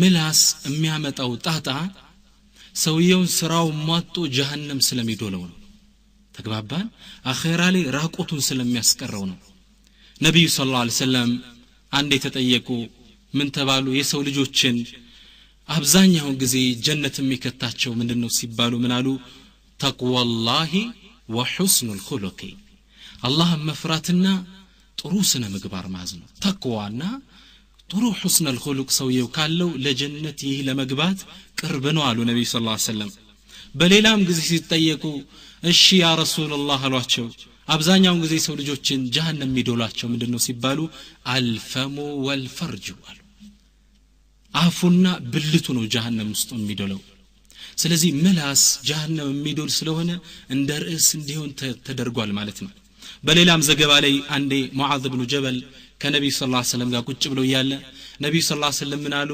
ምላስ የሚያመጣው ጣጣ ሰውየውን ስራው ማጥቶ ጀሃነም ስለሚዶለው ነው ተግባባን አኺራ ላይ ራቁቱን ስለሚያስቀረው ነው ነብዩ ሰለላሁ ዐለይሂ ወሰለም አንዴ ተጠየቁ ምን ተባሉ የሰው ልጆችን አብዛኛው ጊዜ ጀነት የሚከታቸው ምንድነው ሲባሉ ምን አሉ ተቅዋላሂ ወሁስኑል ኹሉቂ አላህን መፍራትና ጥሩ ስነ ምግባር ማዝ ነው ተቅዋና ጥሩ ሁስኑል ኹሉቅ ሰውየው ካለው ለጀነት ይህ ለመግባት ቅርብ ነው አሉ ነብዩ ሰለላሁ ዐለይሂ ወሰለም በሌላም ጊዜ ሲጠየቁ እሺ ያ ረሱላህ አሏቸው አብዛኛው ጊዜ ሰው ልጆችን ጀሃነም የሚዶላቸው ምንድነው ሲባሉ አልፈሙ ወልፈርጁ አሉ አፉና ብልቱ ነው ጀሃነም ውስጥ የሚዶለው ስለዚህ ምላስ ጀሃነም የሚዶል ስለሆነ እንደ ርዕስ እንዲሆን ተደርጓል ማለት ነው በሌላም ዘገባ ላይ አንዴ ሙዓዝ ኢብኑ ጀበል ከነብዩ ሰለላሁ ዐለይሂ ወሰለም ጋር ቁጭ ብለው ያለ ነብዩ ሰለላሁ ዐለይሂ ወሰለም ምን አሉ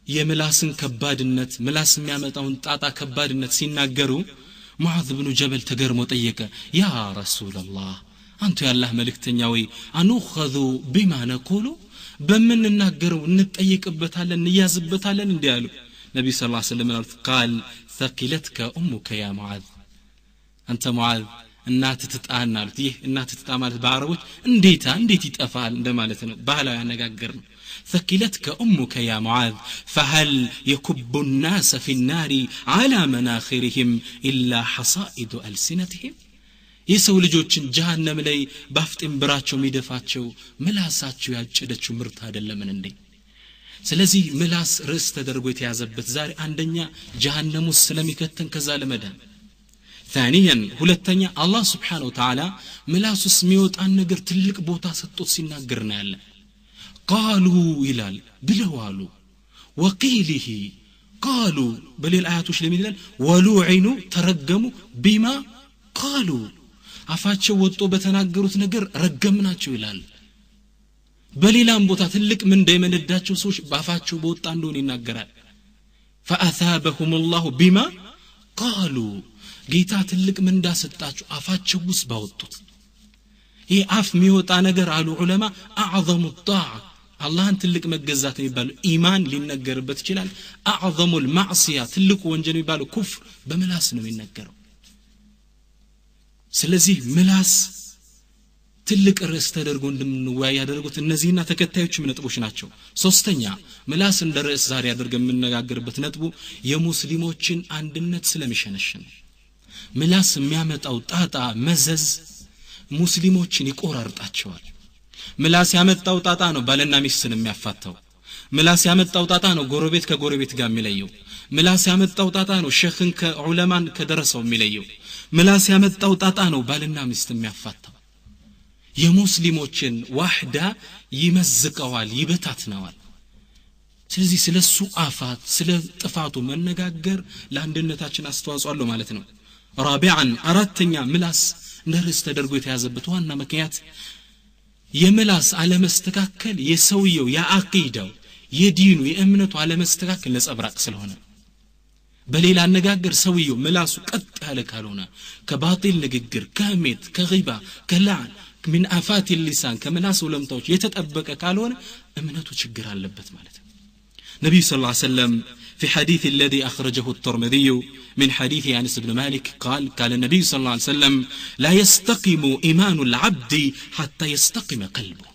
የምላስን ከባድነት ምላስ የሚያመጣውን ጣጣ ከባድነት ሲናገሩ ሙዓዝ ኢብኑ ጀበል ተገርሞ ጠየቀ ያ ረሱላህ አንተ ያላህ መልእክተኛ ወይ አንኹዙ ቢማ ነቁሉ በመንናገረው እንጠይቅበታለን እንያዝበታለን እንዲያሉ ነብዩ ሰለላሁ ዐለይሂ ወሰለም قال ثقلتك امك يا معاذ አንተ ሙዓዝ እናት ትጣና አሉት ይህ እናት ትጣ ማለት በአረቦች እንዴት ይጠፋል እንደማለት ነው ባህላዊ አነጋገር ነው ثقلتك امك يا معاذ فهل يكب الناس في النار على مناخرهم الا حصائد السنتهم የሰው ልጆችን ጀሃነም ላይ ባፍጥም ብራቸው የሚደፋቸው ምላሳቸው ያጨደችው ምርት አይደለም እንዴ ስለዚህ ምላስ ርዕስ ተደርጎ የተያዘበት ዛሬ አንደኛ ጀሃነም ውስጥ ስለሚከተን ከዛ ለመዳን ثانيا ሁለተኛ አላህ Subhanahu Wa Ta'ala ምላስ ውስጥ የሚወጣን ነገር ትልቅ ቦታ ሰጥቶት ሲናገር ነው ያለ قالوا ይላል ብለዋሉ ወቂሊሂ قالوا በሌላ አያቶች ለምን ይላል ወሉዒኑ ተረገሙ ቢማ قالوا አፋቸው ወጥቶ በተናገሩት ነገር ረገምናቸው ይላል በሌላም ቦታ ትልቅ ምን እንደመነዳቸው ሰዎች ባፋቸው በወጣ እንደሆነ ይናገራል فاثابهم الله بما قالوا ጌታ ትልቅ ምን እንዳሰጣቸው አፋቸው ውስጥ ባወጡት ይሄ አፍ የሚወጣ ነገር አሉ ዑለማ اعظم الطاعه አላህን ትልቅ መገዛት የሚባለው ኢማን ሊነገርበት ይችላል اعظم المعصيه ትልቁ ወንጀል የሚባለው ኩፍር በምላስ ነው የሚነገረው ስለዚህ ምላስ ትልቅ ርዕስ ተደርጎ እንደምንወያይ ያደረጉት እነዚህና ተከታዮችም ነጥቦች ናቸው ሶስተኛ ምላስ እንደ ርዕስ ዛሬ አድርገን የምንነጋገርበት ነጥቡ የሙስሊሞችን አንድነት ስለሚሸነሽን ምላስ የሚያመጣው ጣጣ መዘዝ ሙስሊሞችን ይቆራርጣቸዋል ምላስ ያመጣው ጣጣ ነው ባልና ሚስትን የሚያፋታው ምላስ ያመጣው ጣጣ ነው ጎረቤት ከጎረቤት ጋር የሚለየው ምላስ ያመጣው ጣጣ ነው ሸኽን ከዑለማን ከደረሰው የሚለየው ምላስ ያመጣው ጣጣ ነው ባልና ሚስት የሚያፋታው የሙስሊሞችን ዋህዳ ይመዝቀዋል ይበታትነዋል ስለዚህ ስለሱ አፋት ስለ ጥፋቱ መነጋገር ለአንድነታችን አስተዋጽኦ አለው ማለት ነው رابعا አራተኛ ምላስ ነርስ ተደርጎ የተያዘበት ዋና ምክንያት የምላስ አለመስተካከል የሰውየው የአቂዳው የዲኑ የእምነቱ አለመስተካከል ለጸብራቅ ስለሆነ በሌላ አነጋገር ሰውየው ምላሱ ቀጥ ያለ ካልሆነ ከባጢል ንግግር ከህሜት ከጊባ ከላን من آفات اللسان كمناس ولمتوش يتطبق ካልሆነ እምነቱ ችግር አለበት ማለት ነው ነብዩ ሰለላሁ ዐለይሂ ወሰለም في حديث الذي أخرجه الترمذي من حديث أنس بن مالك قال النبي صلى الله عليه وسلم لا يستقيم إيمان العبد حتى يستقيم قلبه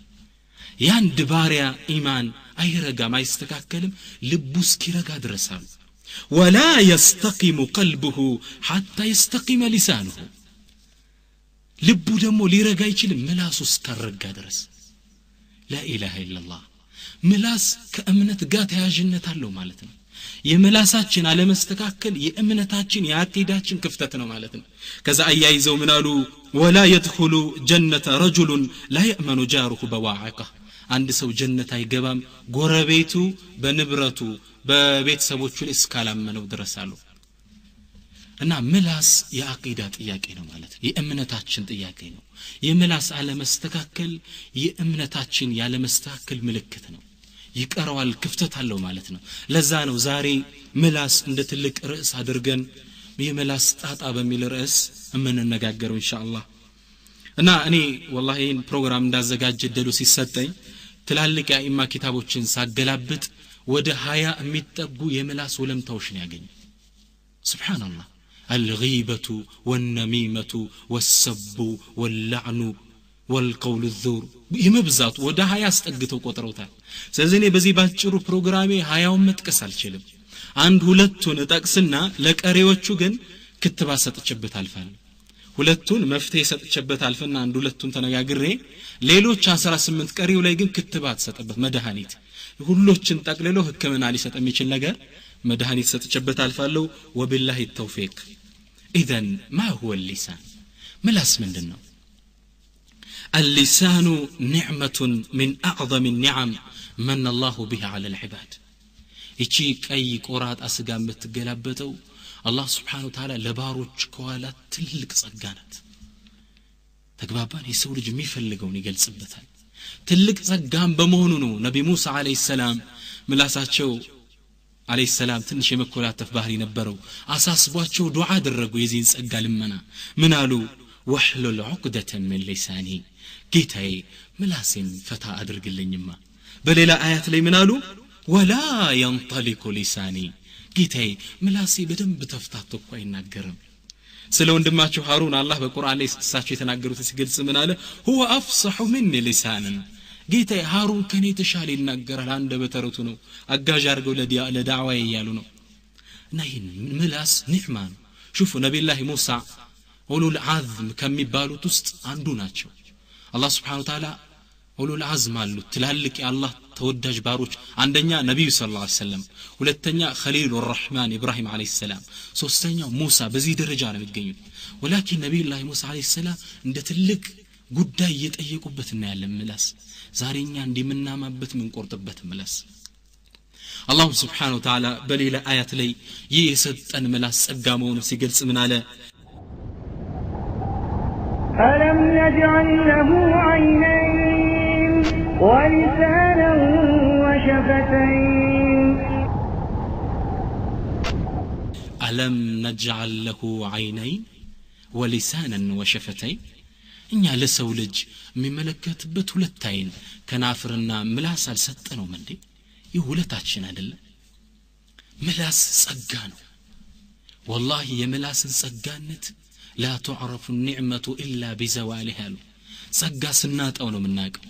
ياند باريا إيمان أي رقا ما يستكاكلم لبوس كي رقا درسال ولا يستقيم قلبه حتى يستقيم لسانه ልቡ ደግሞ ሊረጋ ይችላል ምላስ ውስጥ ካረጋ ድረስ لا اله الا الله ምላስ ከእምነት ጋር ተያያዥነት አለው ማለት ነው የምላሳችን አለመስተካከል የእምነታችን የአቂዳችን ክፍተት ነው ማለት ነው ከዛ አያይዘው ምናሉ ولا يدخل جنة رجل لا يأمن جاره بواعقه አንድ ሰው ጀነት አይገባም ጎረቤቱ በንብረቱ በቤተሰቦቹ ላይ እስካላመነው ድረስ አሉ እና ምላስ የአቂዳ ጥያቄ ነው ማለት ነው የእምነታችን ጥያቄ ነው የምላስ አለመስተካከል የእምነታችን ያለመስተካከል ምልክት ነው ይቀራዋል ክፍተት አለው ማለት ነው ለዛ ነው ዛሬ ምላስ እንደ ትልቅ ርዕስ አድርገን የምላስ ጣጣ በሚል ርዕስ እንነጋገረው ኢንሻአላህ እና እኔ والله ይሄን ፕሮግራም እንዳዘጋጀ ደሉ ሲሰጠኝ ትላልቅ የኢማ ኪታቦችን ሳገላብጥ ወደ 20 የሚጠጉ የምላስ ወለምታዎች ነው ያገኘ ሱብሃንአላህ الغيبة والنميمة والسب واللعن والقول الذور يمبزات ወደ 20 አስጠግተው ቆጥረውታል ስለዚህ እኔ በዚህ ባጭሩ ፕሮግራሜ 20ውን መጥቀስ አልችልም አንድ ሁለቱን ጠቅስና ለቀሪዎቹ ግን ክትባት ሰጥቼበት አልፋለሁ ሁለቱን መፍትሄ ሰጥቼበት አልፈና አንድ ሁለቱን ተነጋግሬ ሌሎች 18 ቀሪው ላይ ግን ክትባት ሰጥበት መድኃኒት ሁሉችን ጠቅልሎ ህክምና ሊሰጥ የሚችል ነገር መድኃኒት ሰጥቼበት አልፋለሁ ወቢላሂ ተውፊቅ اذا ما هو اللسان ምላስ ምንድነው اللسان نعمة من اعظم النعم من الله بها على العباد እቺ ቀይ ቆራጥ አስጋ የምትገላበጠው አላህ Subhanahu Wa Ta'ala ለባሮች ከዋላ ትልቅ ጸጋ ናት ተግባባን የሰው ልጅ የሚፈልገውን ይገልጽበታል ትልቅ ጸጋም በመሆኑ ነው ነብይ ሙሳ አለይሂ ሰላም ምላሳቸው አለይሂ ሰላም ትንሽ የመኮላተፍ ባህሪ ነበረው አሳስቧቸው ዱዓ አደረጉ የዚህን ጸጋ ልመና ምን አሉ ወህሉል ዑቅደተን ሚን ሊሳኒ ጌታዬ ምላሴን ፈታ አድርግልኝማ በሌላ አያት ላይ ምን አሉ ወላ ينطلق لساني ጌታዬ ምላሴ በደንብ ተፍታቶ እኮ አይናገርም ስለ ወንድማቸው ሃሩን አላህ በቁርአን ላይ እሳቸው የተናገሩት ሲገልጽ ምን አለ هو افصح مني لسانا ጌታዬ ሃሩን ከኔ ተሻለ ይናገራል አንደበተረቱ ነው አጋዥ አርገው ለዳዕዋ ይያሉ ነው እና ይሄን ምላስ ኒዕማ ነው شوفوا ነብዩላህ ሙሳ ኡሉል አዝም ከሚባሉት ውስጥ አንዱ ናቸው አላህ Subhanahu Wa Ta'ala ኡሉል አዝም አሉ ትላልቅ የአላህ ተወዳጅ ባሮች አንደኛ ነብዩ ሰለላሁ ዐለይሂ ወሰለም ሁለተኛ ኸሊሉር ረህማን ኢብራሂም አለይሂ ሰላም ሶስተኛው ሙሳ በዚህ ደረጃ ነው የሚገኙት ወላኪን ነብዩላህ ሙሳ አለይሂ ሰላም እንደ ትልቅ ጉዳይ እየጠየቁበት እና ያለ ምላስ ዛሬኛ እንደምናማበት ምን ቆርጥበት ምላስ አላህ Subhanahu Wa Ta'ala በሌላ አያት ላይ የሰጠን ምላስ ጸጋ መሆኑ ሲገልጽ ምን አለ ألم نجعل له عينين ولسانا وشفتين ألم نجعل له عينين ولسانا وشفتين እኛ ለሰው ልጅ የሚመለከትበት ሁለት አይን ከናፍርና ምላስ አልሰጠነውም እንዴ ይሁለታችን አይደለ ምላስ ጸጋ ነው والله የምላስን ጸጋነት لا تعرف النعمة إلا بزوالها ጸጋ ስናጣው ነው የምናውቀው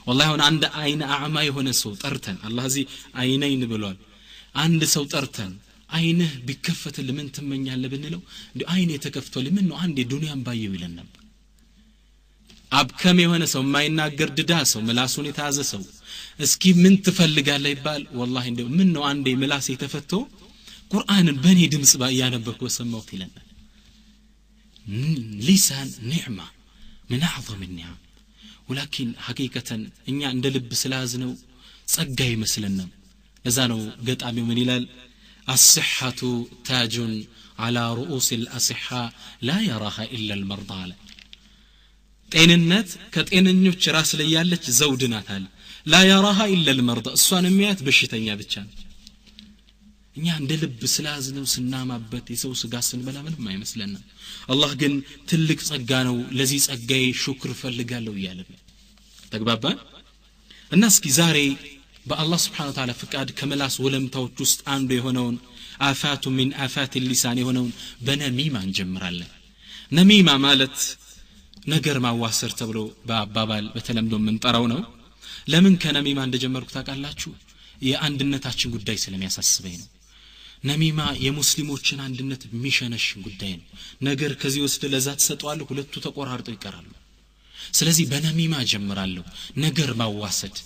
والله አሁን አንድ አይን አዕማ የሆነ ሰው ጠርተን አላህ እዚህ አይነይን ብሏል አንድ ሰው ጠርተን አይንህ ቢከፈትልህ ምን ትመኛለህ ብንለው እንዴ አይኔ ተከፍቷል ምን ነው አንዴ ዱንያን ባየው ይለን ነበር አብከም የሆነ ሰው የማይናገር ድዳ ሰው ምላሱን የተያዘ ሰው እስኪ ምን ትፈልጋለህ ይባል والله እንደው ምን ነው አንዴ ምላስ የተፈቶ ቁርአንን በኔ ድምጽ ያነበብኩ ሰማሁት ይለናል لسان نعمة من أعظم النعم ولكن حقيقة إن عند لب سلازنو ጸጋይ መስለንም እዛ ነው ገጣሚው ምን ይላል الصحة تاج على رؤوس الأصحاء لا يراها إلا المرضى ጤንነት ከጤነኞች ራስ ላይ ያለች ዘውድ ናት አለ لا يراها إلا المرضى እሷን የሚያት በሽተኛ ብቻ ነው እኛ እንደ ልብ ስላዝነው ስናማበት የሰው ስጋ ስንበላ ምንም አይመስለንም አላህ ግን ትልቅ ጸጋ ነው ለዚህ ጸጋዬ ሹክር ፈልጋለሁ ይያለ ተግባባን እና እስኪ ዛሬ በአላህ Subhanahu Wa Ta'ala ፍቃድ ከመላስ ወለምታዎች ውስጥ አንዱ የሆነውን አፋቱ ሚን አፋት اللسان የሆነውን በነሚማ እንጀምራለን ነሚማ ማለት ነገር ማዋሰር ተብሎ በአባባል በተለምዶ የምንጠራው ነው ለምን ከነሚማ እንደጀመርኩ ታውቃላችሁ የአንድነታችን ጉዳይ ስለሚያሳስበኝ ነው ነሚማ የሙስሊሞችን አንድነት ሚሸነሽ ጉዳይ ነው ነገር ከዚህ ውስጥ ለዛ ተሰጧል ሁለቱ ተቆራርጠው ይቀራሉ ስለዚህ በነሚማ ጀምራለሁ ነገር ማዋሰድ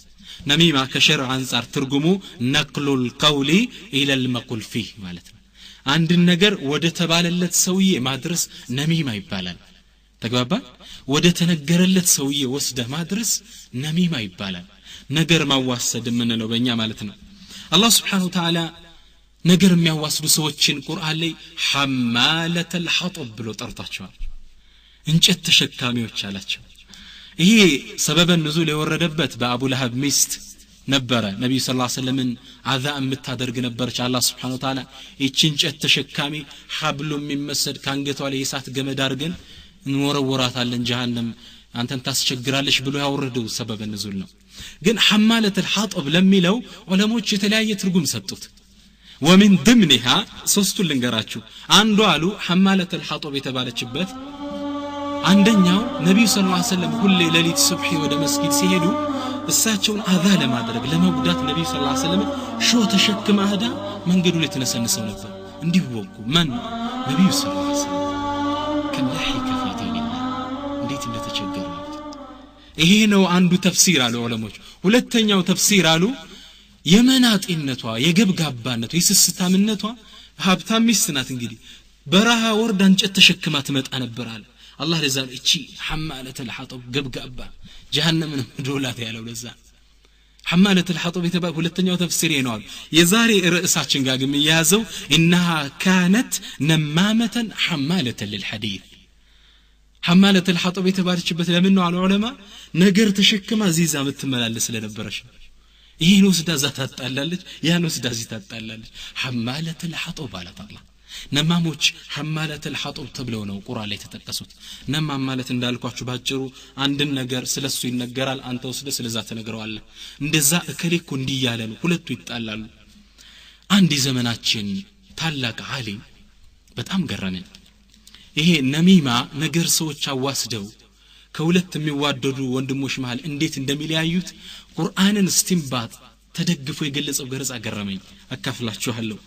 ነሚማ ከሸርዕ አንፃር ትርጉሙ ነቅሉል ቀውሊ ኢላ المقول فيه ማለት ነው አንድ ነገር ወደ ተባለለት ሰውዬ ማድረስ ነሚማ ይባላል ተግባባ ወደ ተነገረለት ሰውዬ ወስደ ማድረስ ነሚማ ይባላል ነገር ማዋሰድ ምን ነው በእኛ ማለት ነው አላህ Subhanahu Wa Ta'ala ነገር የሚያዋስዱ ሰዎችን ቁርአን ላይ ሐማለተል ሐጠብ ብሎ ጠርቷቸዋል እንጨት ተሸካሚዎች አላቸው ይሄ ሰበበ ንዙል የወረደበት በአቡ ለሀብ ሚስት ነበረ ነብዩ ሰለላሁ ዐለይሂ ወሰለም አዛ የምታደርግ ነበርች አላህ Subhanahu Wa Ta'ala እቺ እንጨት ተሸካሚ ሐብሉ የሚመስል ካንገቷ ላይ የሳት ገመድ አድርገን እንወረወራታለን ጀሃነም አንተን ታስቸግራለሽ ብሎ ያወረደው ሰበበ ንዙል ነው ግን حمالة الحطب ለሚለው ዑለሞች የተለያየ ትርጉም ሰጡት ومن ضمنها ሶስቱን ልንገራችሁ አንዱ አሉ حمالة الحطب የተባለችበት አንደኛው ነብዩ ሰለላሁ ዐለይሂ ወሰለም ሁሌ ሌሊት ሱብሂ ወደ መስጊድ ሲሄዱ እሳቸውን አዛ ለማድረግ ለመጉዳት ነብዩ ሰለላሁ ዐለይሂ ወሰለም ሾህ ተሸክማ ሄዳ መንገዱ ላይ ተነሰነሰው ነበር እንዲወቁ ማን ነብዩ ሰለላሁ ዐለይሂ ወሰለም ከለሂከ في دين الله እንዴት እንደተቸገሩ ይሄ ነው አንዱ ተፍሲር አሉ ዑለሞች ሁለተኛው ተፍሲር አሉ የመናጢነቷ የገብጋባነቷ የስስታምነቷ ሀብታም ሚስት ናት እንግዲህ በረሃ ወርዳ እንጨት ተሸክማ ትመጣ ነበር አለ አላህ ለዛ እቺ حمالة الحطب ገብጋባ ጀሃነምን ዶላት ያለው ለዛ حمالة الحطب የተባለ ሁለተኛው ተፍሲር ነው አሉ የዛሬ ርዕሳችን ጋር ግን ያዘው انها كانت نمامة حمالة للحديث حمالة الحطب የተባለችበት ለምን ነው አሉ ዑለማ ነገር ተሸክማ ዚዛ ምትመላለስ ስለነበረች ይሄን ወስዳ ዛታጣላለች ያን ወስዳ ዚታጣላለች حمالة الحطب አለ አላህ ነማሞች حمالة الحطب ተብለው ነው ቁርአን ላይ ተጠቀሱት ነማም ማለት እንዳልኳችሁ ባጭሩ አንድን ነገር ስለሱ ይነገራል አንተ ወስደ ስለዛ ተነግረዋለህ እንደዛ እከሌኩ እንዲያለ ነው ሁለቱ ይጣላሉ አንድ ዘመናችን ታላቅ ዓሊም በጣም ገረመኝ ይሄ ነሚማ ነገር ሰዎች አዋስደው ከሁለት የሚዋደዱ ወንድሞች መሃል እንዴት እንደሚለያዩት ቁርአንን እስቲንባጥ ተደግፎ የገለጸው ገረጻ ገረመኝ አካፍላችኋለሁ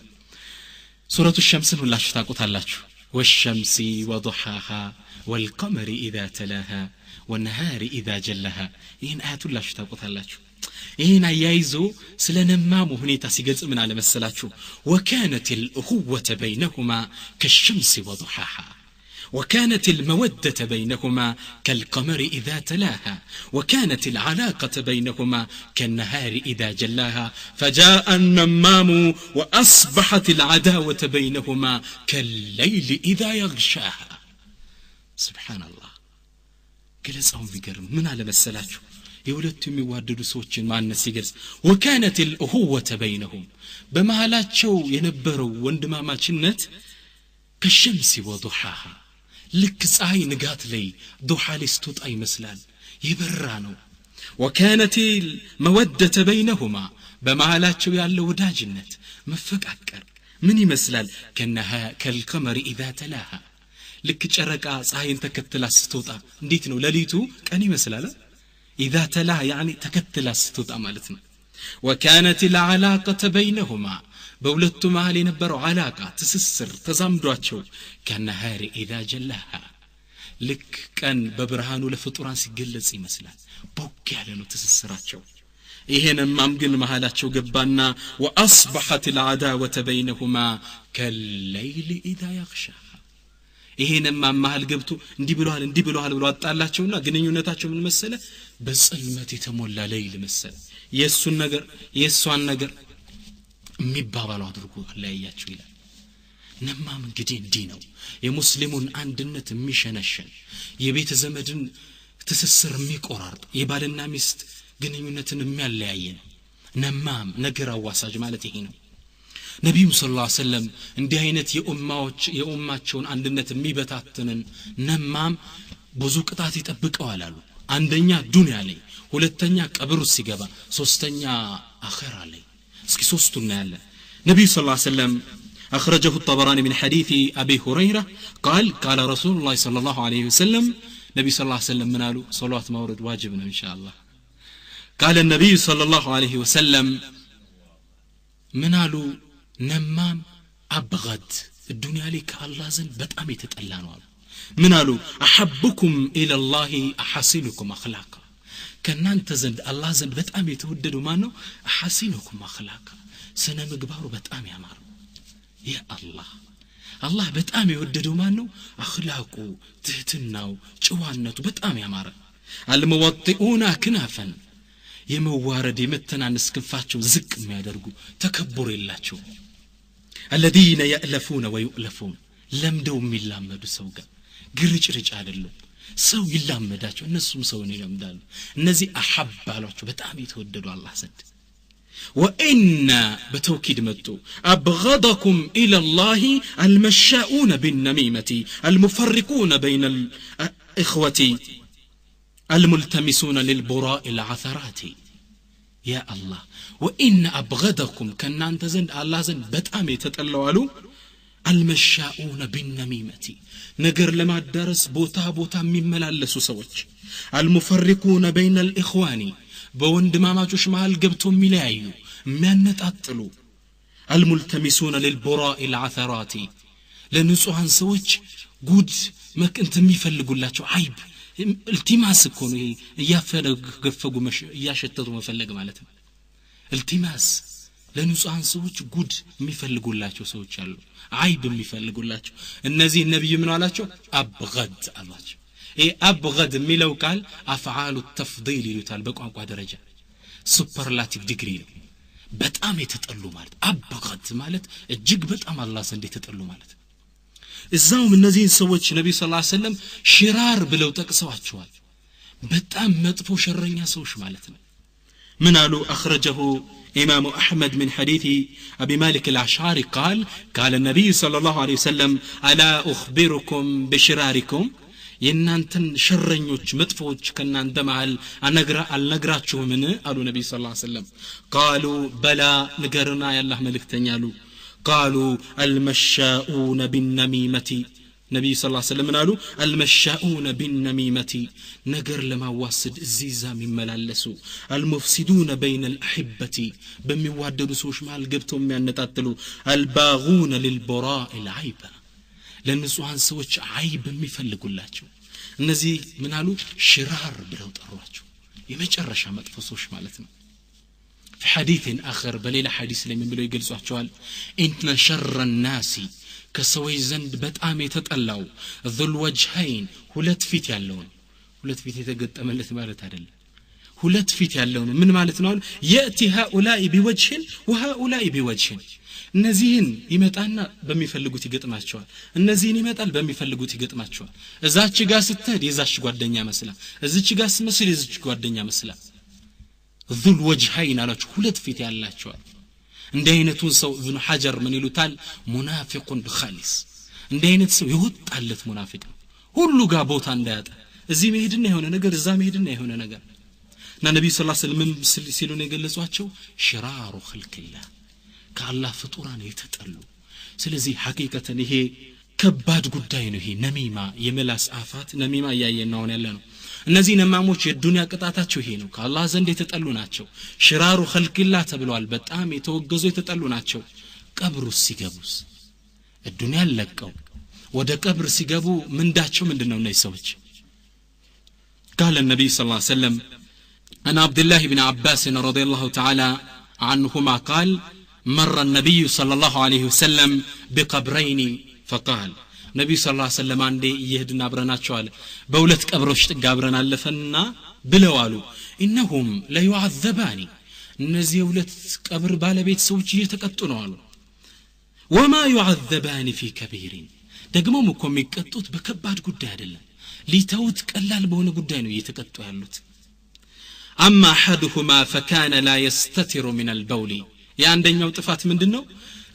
سورة الشمس ሁላችሁ ታውቁታላችሁ والشمس وضحاها والقمر إذا تلاها والنهار إذا جلاها ይሄን አያት ሁላችሁ ታውቁታላችሁ ይሄን አያይዞ ስለነማሙ ሁኔታ ሲገልጽ ምን አለ መሰላችሁ وكانت الأخوة بينهما كالشمس وضحاها وكانت المودة بينهما كالقمر إذا تلاها وكانت العلاقة بينهما كالنهار إذا جلاها فجاء النمام وأصبحت العداوة بينهما كالليل إذا يغشاها سبحان الله قلصهم بقرم من على مسلاته يولدتم يواددوا سوچن مع الناس يقلص وكانت الأخوة بينهم بمهالاتشو ينبروا وندماماتشنت كالشمس وضحاها ልክ ፀሐይ ንጋት ላይ ዱሃ ላይ ስትወጣ ይመስላል ይበራ ነው وكانت المودة بينهما በመሃላቸው ያለው ወዳጅነት መፈቃቀር ምን ይመስላል كالقمر إذا تلاها ልክ ጨረቃ ፀሐይን ተከትላ ስትወጣ እንዴት ነው ለሊቱ ቀን ይመስላል إذا تلاها يعني ተከትላ ስትወጣ ማለት ነው وكانت العلاقة بينهما በሁለቱ መሃል የነበረው አላቃ ትስስር ተዛምዷቸው ከነሃሪ إذا جلاها ልክ ቀን በብርሃኑ ለፍጡራን ሲገለጽ ይመስላል ቦክ ያለ ነው ትስስራቸው ይሄንማም ግን መሃላቸው ገባና وأصبحت العداوة بينهما كالليل إذا يغشاها ይሄንማም መሃል ገብቶ እንዲህ ብለዋል ብሎ አጣላቸውና ግንኙነታቸው ምን መሰለ በጽልመት የተሞላ ሌሊት መሰለ የሱን ነገር የሷን ነገር የሚባባሉ አድርጎ ለያያቸው ይላል ነማም እንግዲህ እንዲህ ነው የሙስሊሙን አንድነት የሚሸነሸን የቤተ ዘመድን ትስስር የሚቆራርጥ የባልና ሚስት ግንኙነትን የሚያለያየ ነው ነማም ነገር አዋሳጅ ማለት ይሄ ነው ነብዩ ሰለላሁ ዐለይሂ ወሰለም እንዲህ አይነት የኡማቸውን አንድነት የሚበታተንን ነማም ብዙ ቅጣት ይጠብቀዋል አሉ አንደኛ ዱንያ ላይ ሁለተኛ ቀብሩ ሲገባ ሶስተኛ አኺራ ላይ اسكي سوستنا يالا نبي صلى الله عليه وسلم أخرجه الطبراني من حديث أبي هريرة قال رسول الله صلى الله عليه وسلم نبي صلى الله عليه وسلم منالو صلوات مورد واجبنا إن شاء الله قال النبي صلى الله عليه وسلم منالو نمام أبغد الدنيا لك الله زن بتأمي تتألانوا منالو أحبكم إلى الله أحسنكم أخلاقا ከናንተ ዘንድ አላህ ዘንድ በጣም የተወደደው ማን ነው አሐሲኑኩም አኽላቃ ስነ ምግባሩ በጣም ያማረ ያ አላህ በጣም የወደደው ማን ነው አኽላቁ ትህትናው ጨዋነቱ በጣም ያማረ አልመወጢኡና ክናፈን የመዋረድ የመተናነስ ክንፋቸው ዝቅ የሚያደርጉ ተከብሮ የላቸው الذين يألفون ويؤلفون ለምደው የሚላመዱ ሰው ጋር ግርጭርጭ አይደለም ሰው ይላመዳቸው እነሱም ሰውን ይለምዳሉ እነዚህ አሐባሏቸው በጣም የተወደዱ አላህ ዘንድ وإن بتوكيد متو أبغضكم إلى الله المشاؤون بالنميمة المفرقون بين الإخوة الملتمسون للبراء العثرات ያ አላህ ወኢነ አብገደኩም ከናንተ ዘንድ አላህ ዘንድ በጣም የተጠላዋሉ አልመሻኡነ ቢነሚመቲ ነገር ለማዳረስ ቦታ የሚመላለሱ ሰዎች አልሙፈሪቁነ በይነ الإخوان በወንድማማቾች መሃል ገብቶ የሚለያዩ የሚያነጣጥሉ አልሙልተሚሱነ للبراء العثرات ለንጹሃን ሰዎች ጉድ መክንት የሚፈልጉላቸው አይብ التماس እኮ ነው እያፈገፈጉ እያሸተቱ መፈለግ ማለት ነው التماس ለንጹሃን ሰዎች ጉድ የሚፈልጉላቸው ሰዎች አሉ አይብ የሚፈልጉላቸው እነዚህ ነብዩ ምን አላቸው አብገድ አላቸው አብገድ የሚለው ቃል አፍዓሉ التفضيل ይሉታል በቋንቋ ደረጃ ሱፐርላቲቭ ዲግሪ ነው በጣም የተጠሉ ማለት አብገድ ማለት እጅግ በጣም አላህ ዘንድ የተጠሉ ማለት እዛው እነዚህ ሰዎች ነብዩ ሰለላሁ ዐለይሂ ወሰለም ሽራር ብለው ጠቅሰዋቸዋል በጣም መጥፎ ሸረኛ ሰዎች ማለት ነው من قالوا أخرجه إمام أحمد من حديث أبي مالك الأشعري قال النبي صلى الله عليه وسلم ألا أخبركم بشراركم ينانتن شرنيوش مدفوش كنان دمعال النقراتشو من قالوا النبي صلى الله عليه وسلم قالوا بلا نقرنا يا الله ملك تنيالو قالوا المشاؤون بالنميمة نبي صلى الله عليه وسلم قالوا المشاؤون بالنميمة نجر لما واسد الزيزا من ملالسو المفسدون بين الأحبة بميواددوا سوش مال قبتهم من نتاتلو الباغون للبراء العيبة لنسوان سوش عيب ميفلقوا اللاتشو النزي من قالوا شرار بلو ترواتشو يمجرش عمد فصوش مالتنا في حديث آخر بليل حديث لمن بلو يقلسوا حجوال إن شر الناس كسوي زند بتأم يتطلعو ذو الوجهين ሁለት ፊት ያለውን ሁለት ፊት የተገጠመለት ማለት አይደለም ሁለት ፊት ያለውን ምን ማለት ነው ياتي هؤلاء بوجه وهؤلاء بوجه እነዚህን ይመጣና በሚፈልጉት ይገጥማቸዋል እነዚህን ይመጣል በሚፈልጉት ይገጥማቸዋል እዛች ጋር ስትሄድ የዛች ጓደኛ መስላ እዚች ጋር ስመስል የዚች ጓደኛ መስላ ذو الوجهين አላችሁ ሁለት ፊት ያላቸዋል እንደ አይነቱን ሰው ኢብኑ ሐጀር ምን ይሉታል ሙናፊቁን በኻሊስ እንደ አይነት ሰው ይወጣለት ሙናፊቅ ነው ሁሉ ጋር ቦታ እንዳያጣ እዚህ መሄድና የሆነ ነገር እዛ መሄድና የሆነ ነገር እና ነብዩ ሰለላሁ ዐለይሂ ወሰለም ሲሉ ነው የገለጿቸው ሽራሩ ኸልቅላህ ከአላህ ፍጡራን የተጠሉ ስለዚህ ሐቂቀተን ይሄ ከባድ ጉዳይ ነው ይሄ ነሚማ የመላስ አፋት ነሚማ ያየናውን ያለ ነው እነዚህ ነማሞች የዱንያ ቅጣታቸው ይሄ ነው ከአላህ ዘንድ የተጠሉ ናቸው ሽራሩ ኸልቅላህ ተብለዋል በጣም የተወገዙ የተጠሉ ናቸው ቀብሩስ ሲገቡስ الدنيا ለቀው ወደ ቀብር ሲገቡ ምንዳቸው ምንድነው እነዚህ ሰዎች قال النبي صلى الله عليه وسلم عن عبد الله بن عباس رضي الله تعالى عنهما قال مر النبي صلى الله عليه وسلم بقبرين فقال نبي صلى الله عليه وسلم عندي يهدنا برناچو አለ በሁለት ቀብሮች ጥጋብረን አለፈና ብለው አሉ انهم لا يعذبان እነዚህ ሁለት ቀብር ባለቤት ሰዎች እየተቀጡ ነው አሉ وما يعذبان في كبير ደግሞም እኮ የሚቀጡት በከባድ ጉዳይ አይደለም ሊተውት ቀላል በሆነ ጉዳይ ነው እየተቀጡ ያሉት اما احدهما فكان لا يستتر من البول የአንደኛው ጥፋት ምንድነው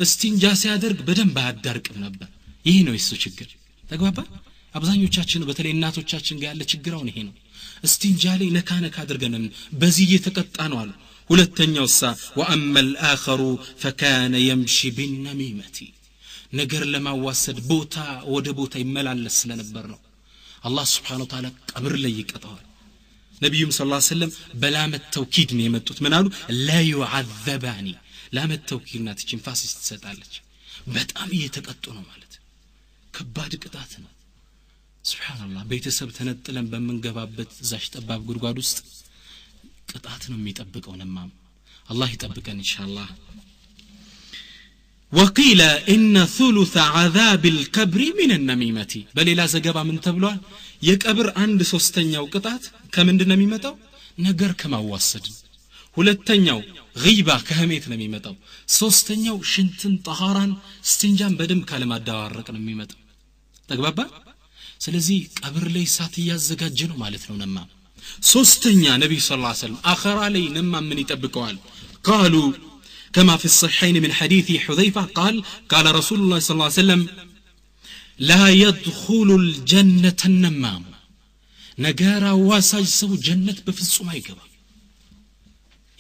እስቲንጃ ሲያደርግ በደንብ አያዳርቅም ነበር ይሄ ነው እሱ ችግር ተግባባ አብዛኞቻችን በተለይ እናቶቻችን ጋር ያለ ችግራው ይሄ ነው እስቲንጃ ላይ ነካነካ አድርገን በዚህ እየተቀጣ ነው አሉ ሁለተኛውሳ واما الاخر فكان يمشي بالنميمه ነገር ለማዋሰድ ቦታ ወደ ቦታ ይመላለስ ስለነበር ነው አላህ Subhanahu Wa Ta'ala ቀብር ላይ ይቀጣዋል ነብዩም ሰለላሁ ዐለይሂ ወሰለም በላመት ተውኪድ ነው የመጡት ምን አሉ لا يعذبان ላመት ተውኪድ ናት ፋሲስ ትሰጣለች በጣም እየተቀጡ ነው ማለት ከባድ ቅጣት ነው ሱብሃንአላህ ቤተሰብ ተነጥለን በመንገባበት ዛሽ ጠባብ ጉድጓድ ውስጥ ቅጣት ነው የሚጠብቀው ነማም አላህ ይጠብቀን ኢንሻአላህ وقيل ان ثلث عذاب القبر من النميمه በሌላ ዘገባ ምን ተብሏል የቀብር አንድ ሶስተኛው ቅጣት ከምንድነው የሚመጣው ነገር ከማዋሰድ ሁለተኛው غيبه ከህሜት ነው የሚመጣው ሶስተኛው ሽንትን طهارን ስቲንጃን በደም ካለማዳዋረቅ ነው የሚመጣው ተግባባ ስለዚህ ቀብር ላይ ሳት ያዘጋጀ ነው ማለት ነው ነማ ሶስተኛ ነብዩ ሰለላሁ ዐለይሂ ወሰለም አኺራ ላይ ነማ ምን ይጠብቀዋል قالوا كما في الصحيحين من حديث حذيفة قال رسول الله صلى الله عليه وسلم لا يدخل الجنة النمام نجارا واساج سو جنة بفصوم يقبا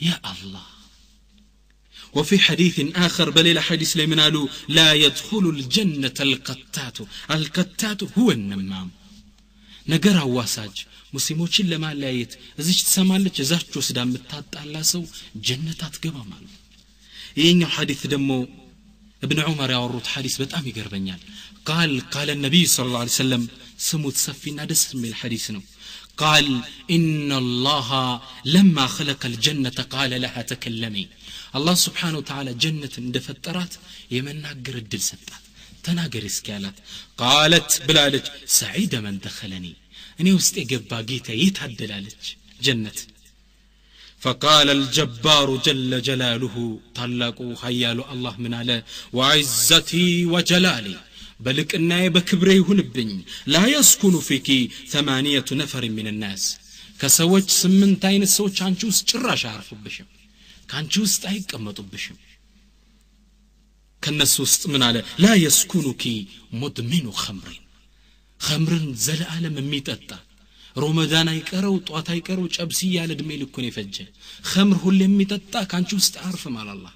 يا الله وفي حديث آخر بل إلى حديث لمن قالوا لا يدخل الجنة القتات هو النمام نجر عواساج مسلموችን ለማለያየት እዚች ተሰማለች እዛች ወስዳ የምታጣላ ሰው ጀነት አትገባም አሉ ይሄኛው ሐዲስ ደግሞ ابن عمر ያወሩት ሐዲስ በጣም ይገርመኛል قال النبي صلى الله عليه وسلم ስሙት ሰፊና ደስ የሚል ሐዲስ ነው قال إن الله لما خلق الجنة قال لها تكلمي الله سبحانه وتعالى جنة እንደፈጠራት የመናገር እድል ሰጣት ተናገር እስኪያላት قالت بلالج سعيد من دخلني እኔ ውስጥ የገባ ጌታ ይታደላለች ጀነት فقال الجبار جل جلاله طلقوا حيالو الله من على وعزتي وجلالي بلقناي بكبري يهونبኝ لا يسكن فيك 8 نفر من الناس ከሰዎች 8 አይነት ሰዎች አንቺ ውስጥ ጭራሽ አያርፉብሽም ካንቺ ውስጥ አይቀመጡብሽም ከነሱ ውስጥ ምን አለ لا يسكنك مدمن خمرን ዘላለም የሚጠጣ ረመዳን አይቀረው ጧት አይቀረው ጨብሲ ያለ እድሜ ልኩን ይፈጀ خمر ሁሉ የሚጠጣ ካንቺ ውስጥ አያርፍም አለ አላህ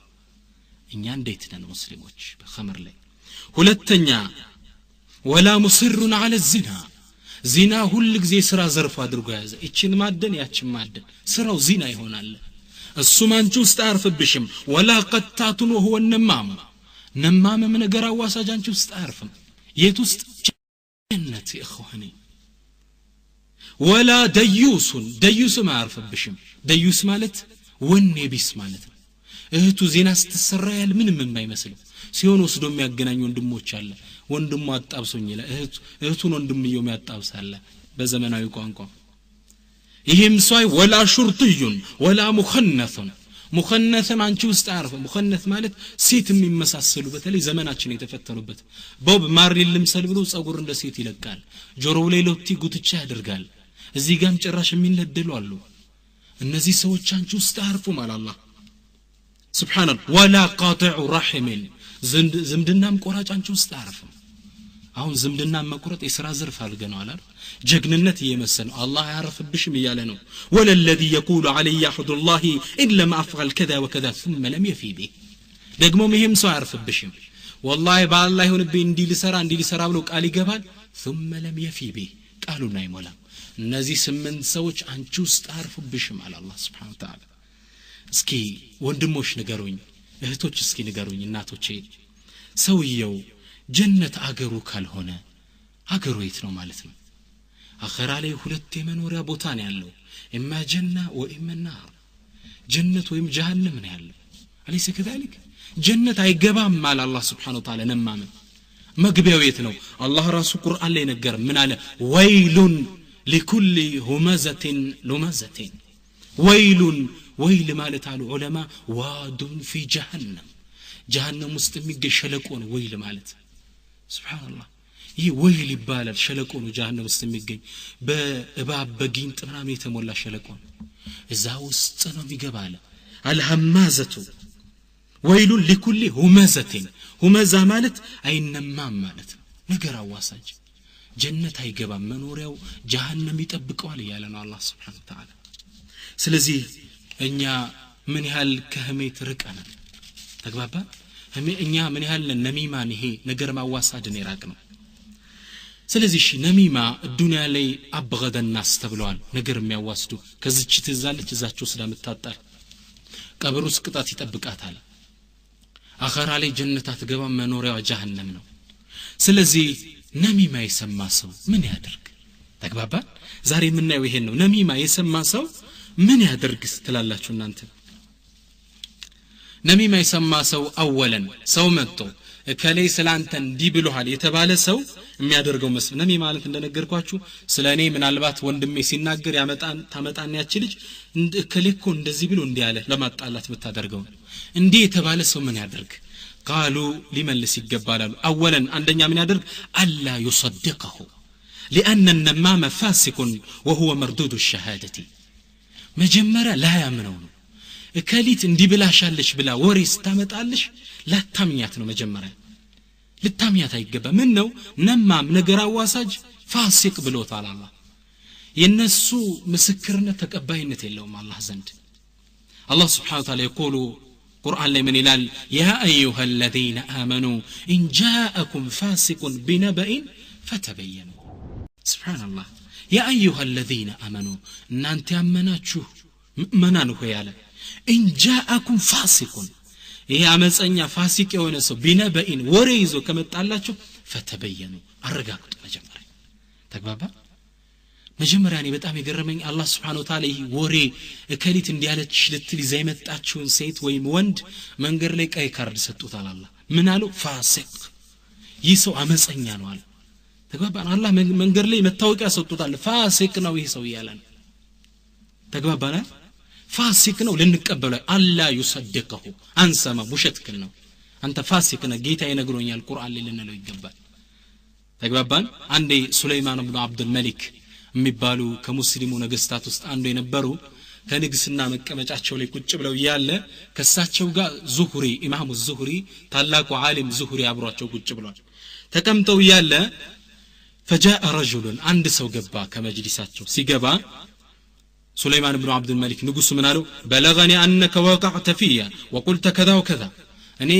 እኛ እንዴት ነን ሙስሊሞች በخمر ላይ ሁለተኛ ولا مصر على الزنا ዚና ሁሉ ጊዜ ስራ ዘርፍ አድርጎ ያዘ እቺን ማደን ያቺን ማደን ስራው ዚና ይሆናል እሱ ማንቺ ውስጥ አያርፍብሽም ولا قتات وهو النمام ነማም ነገር አዋሳጅ አንቺ ውስጥ አያርፍም የት ውስጥ ጀነት اخواني ولا ديوس ما አያርፍብሽም ደዩስ ማለት ወኔ ቢስ ማለት ነው እህቱ ዜና ስትሰራ ያል ምንም የማይመስል ሲሆን ወስዶ የሚያገናኝ ወንድሞች አለ ወንድሙ አጣብሶኝ ይላል እህቱን ወንድምየው የሚያጣብሳለ በዘመናዊ ቋንቋ ይሄም ሳይ ولا شرطي ولا مخنث አንቺ ውስጥ አያርፍ مخنث ማለት ሴት የሚመሳሰሉ በተለይ ዘመናችን የተፈተኑበት ቦብ ማርሊን ልምሰል ብሎ ጸጉር እንደ ሴት ይለቃል ጆሮው ላይ ሎቲ ጉትቻ ያደርጋል እዚህ ጋም ጭራሽ የሚነደሉ አሉ እነዚህ ሰዎች አንቺ ውስጥ አያርፉ ማለት አላህ ሱብሃንአላህ ولا قاطع رحم ዝምድናም ቆራጭ አንቺ ውስጥ አያርፍም አሁን ዝምድና መቆረጥ የሥራ ዘርፍ አልገነው አላል ጀግንነት እየመሰለው አላህ ያረፍብሽም ይያለ ነው ወለልذي يقول علي حد الله ان لم افعل كذا وكذا ثم لم يفي به ደግሞ መሄም ሰው ያረፍብሽም والله በአላህ ይሁንብኝ እንዲ ሊሰራ ብሎ ቃል ይገባል ثم لم يفي به ቃሉን አይሞላም እነዚህ 8 ሰዎች አንቺ ውስጥ አያርፉብሽም አለ አላህ Subhanahu Wa Ta'ala እስኪ ወንድሞች ንገሩኝ እህቶች እስኪ ንገሩኝ እናቶቼ ሰውየው ጀነት አገሩ ካልሆነ አገሩ የት ነው ማለት ነው አኺራ ላይ ሁለት የመኖሪያ ቦታ ነው ያለው እማ ጀና ወእማ ናር ጀነት ወይም ጀሃነም ነው ያለው አለይሰ ከذلك ጀነት አይገባም ማለት አላህ Subhanahu Wa Ta'ala ነማም መግቢያው የት ነው አላህ ራሱ ቁርአን ላይ ነገር ምን አለ ወይሉን لكل همزة لمزة ويل ማለት አሉ ዑለማ ዋዱን في جهنم ውስጥ የሚገኝ ሸለቆ ነው ወይል ማለት ሱብሃንአላህ ይሄ ወይል ይባላል ሸለቆ ነው ጀሃነም ውስጥ የሚገኝ በእባብ በጊንጥ ምናምን የተሞላ ሸለቆ ነው እዛ ውስጥ ነው የሚገባለ አልሐማዘቱ ወይሉ لكل همزة همزة ማለት አይነማም ማለት ነው ነገር አዋሳጅ ጀነት አይገባም መኖሪያው ጀሃነም ይጠብቀዋል ያለ ነው አላህ Subhanahu Wa Ta'ala ስለዚህ እኛ ምን ያህል ከህሜት ርቀናል ተግባባ እኛ ምን ያህል ነሚማን ይሄ ነገር ማዋሳድን ይራቅ ነው ስለዚህ ነሚማ ዱንያ ላይ አብገደ الناس ተብለዋል ነገር የሚያዋስዱ ከዚች ትዛለች እዛቸው ስለምታጣል ቀብሩ ስቅጣት ይጠብቃታል አኺራ ላይ ጀነት አትገባም መኖሪያው ጀሃነም ነው ስለዚህ ነሚማ የሰማ ሰው ምን ያደርግ ተግባባ ዛሬ የምናየው ይሄን ነው ነሚማ የሰማ ሰው ምን ያደርግስ ትላላችሁ እናንተ ነሚማ የሰማ ሰው አወለን ሰው መጥቶ ከላይ ስላንተ እንዲ ብሎሃል የተባለ ሰው የሚያደርገው መስል ነሚ ማለት እንደነገርኳችሁ ስለኔ ምናልባት ወንድሜ ሲናገር ታመጣን ያቺ ልጅ ከለኮ እንደዚህ ብሎ እንዲ ያለ ለማጣላት ብታደርገው እንዲ የተባለ ሰው ምን ያደርግ قالوا لملس ይገባላሉ አወለን አንደኛ ምን ያደርግ አላ يصدقه لان النمام فاسق وهو مردود الشهاده መጀመሪያ ላ ያምነው ነው እከሊት እንዲ ብላሻለሽ ብላ ወሪስ ታመጣለሽ ላታምኛት ነው መጀመሪያ ልታምኛት አይገባ ምን ነው ነማም ነገር አዋሳጅ ፋሲቅ ብሎታል አላህ የነሱ ምስክርነት ተቀባይነት የለውም አላህ ዘንድ الله سبحانه وتعالى يقول قرآن لمن إلال يا أيها الذين آمنوا إن جاءكم فاسق بنبأ فتبينوا سبحان الله يا أيها الذين آمنوا نانت أمناتشو منانو يالا إن جاءكم فاسق يا أمسأنيا فاسق يونسو بنبأ وريزو كما تعالاتشو فتبينوا أرقاكتو مجمرين تقبابا መጀመሪያ እኔ በጣም የገረመኝ አላህ Subhanahu Wa Ta'ala ወሬ እከሊት እንዲያለች ልትል ዘይመጣችውን ሴት ወይም ወንድ መንገር ላይ ቀይ ካርድ ሰጥቷል አላህ ምን አለው ፋሲቅ ይህ ሰው አመፀኛ ነው አለ ተግባባን አላህ መንገር ላይ መታወቂያ ሰጥቷል ፋሲቅ ነው ይህ ሰው ይያላል ተግባባና ፋሲቅ ነው ልንቀበለው አላ ይሰደቀሁ አንሰማ ውሸትክል ነው አንተ ፋሲቅ ነህ ጌታ ይነግሮኛል ቁርአን ላይ ልንለው ይገባል ተግባባን አንዴ ሱለይማን ኢብኑ አብዱል መሊክ የሚባሉ ከሙስሊሙ ነገስታት ውስጥ አንዱ የነበሩ ከንግስና መቀመጫቸው ላይ ቁጭ ብለው ያለ ከሳቸው ጋር ዙሁሪ ኢማሙ ዙሁሪ ታላቁ ዓሊም ዙሁሪ አብሯቸው ቁጭ ብሏል ተቀምጠው ያለ فجاء رجل عند ሰው ገባ ከመጅሊሳቸው ሲገባ ሱለይማን ኢብኑ አብዱል መሊክ ንጉስ ምን አለው بلغني انك وقعت فيا وقلت كذا وكذا እኔ